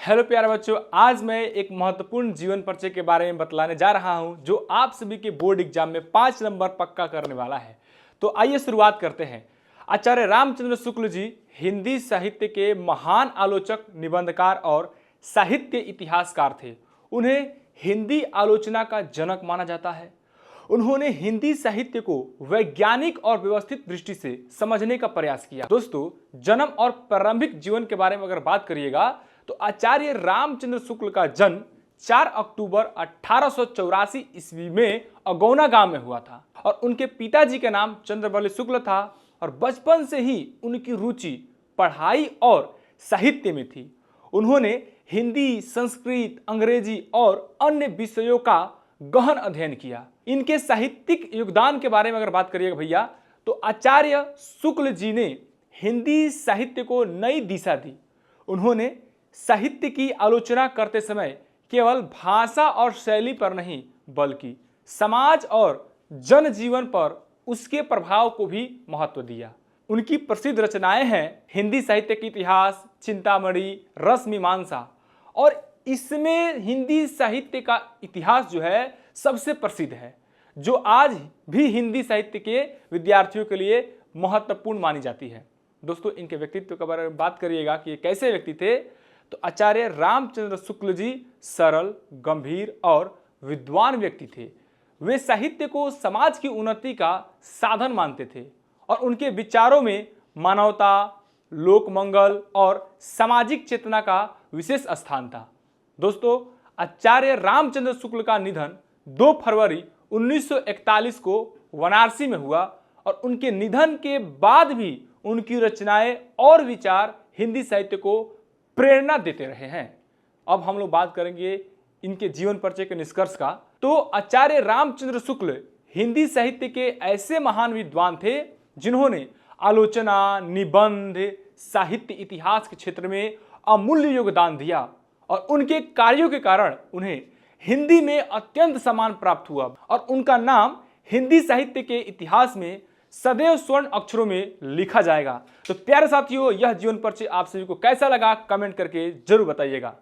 Hello प्यारे बच्चों, आज मैं एक महत्वपूर्ण जीवन परिचय के बारे में बतलाने जा रहा हूं जो आप सभी के बोर्ड एग्जाम में 5 नंबर पक्का करने वाला है। तो आइए शुरुआत करते हैं। आचार्य रामचंद्र शुक्ल जी हिंदी साहित्य के महान आलोचक, निबंधकार और साहित्य इतिहासकार थे। उन्हें हिंदी आलोचना का जनक माना जाता है। उन्होंने हिंदी साहित्य को वैज्ञानिक और व्यवस्थित दृष्टि से समझने का प्रयास किया। दोस्तों, जन्म और प्रारंभिक जीवन के बारे में अगर बात करिएगा तो आचार्य रामचंद्र शुक्ल का जन्म 4 अक्टूबर 1884 ईस्वी में अगौना गांव में हुआ था और उनके पिताजी का नाम चंद्रबल शुक्ल था और बचपन से ही उनकी रुचि पढ़ाई और साहित्य में थी। उन्होंने हिंदी, संस्कृत, अंग्रेजी और अन्य विषयों का गहन अध्ययन किया। इनके साहित्यिक योगदान के बारे में अगर बात करिएगा भैया तो आचार्य शुक्ल जी ने हिंदी साहित्य को नई दिशा दी। उन्होंने साहित्य की आलोचना करते समय केवल भाषा और शैली पर नहीं बल्कि समाज और जनजीवन पर उसके प्रभाव को भी महत्व दिया। उनकी प्रसिद्ध रचनाएं हैं हिंदी साहित्य के इतिहास, चिंतामणि, रसमीमांसा, और इसमें हिंदी साहित्य का इतिहास जो है सबसे प्रसिद्ध है, जो आज भी हिंदी साहित्य के विद्यार्थियों के लिए महत्वपूर्ण मानी जाती है। दोस्तों, इनके व्यक्तित्व के बारे में बात करिएगा कि ये कैसे व्यक्ति थे, तो आचार्य रामचंद्र शुक्ल जी सरल, गंभीर और विद्वान व्यक्ति थे। वे साहित्य को समाज की उन्नति का साधन मानते थे और उनके विचारों में मानवता, लोक मंगल और सामाजिक चेतना का विशेष स्थान था। दोस्तों, आचार्य रामचंद्र शुक्ल का निधन 2 फरवरी 1941 को वाराणसी में हुआ और उनके निधन के बाद भी उनकी रचनाएं और विचार हिंदी साहित्य को प्रेरणा देते रहे हैं। अब हम लोग बात करेंगे इनके जीवन परिचय के निष्कर्ष का। तो आचार्य रामचंद्र शुक्ल हिंदी साहित्य के ऐसे महान विद्वान थे जिन्होंने आलोचना, निबंध, साहित्य इतिहास के क्षेत्र में अमूल्य योगदान दिया और उनके कार्यों के कारण उन्हें हिंदी में अत्यंत सम्मान प्राप्त हुआ और उनका नाम हिंदी साहित्य के इतिहास में सदैव स्वर्ण अक्षरों में लिखा जाएगा। तो प्यारे साथियों, यह जीवन परिचय आप सभी को कैसा लगा कमेंट करके जरूर बताइएगा।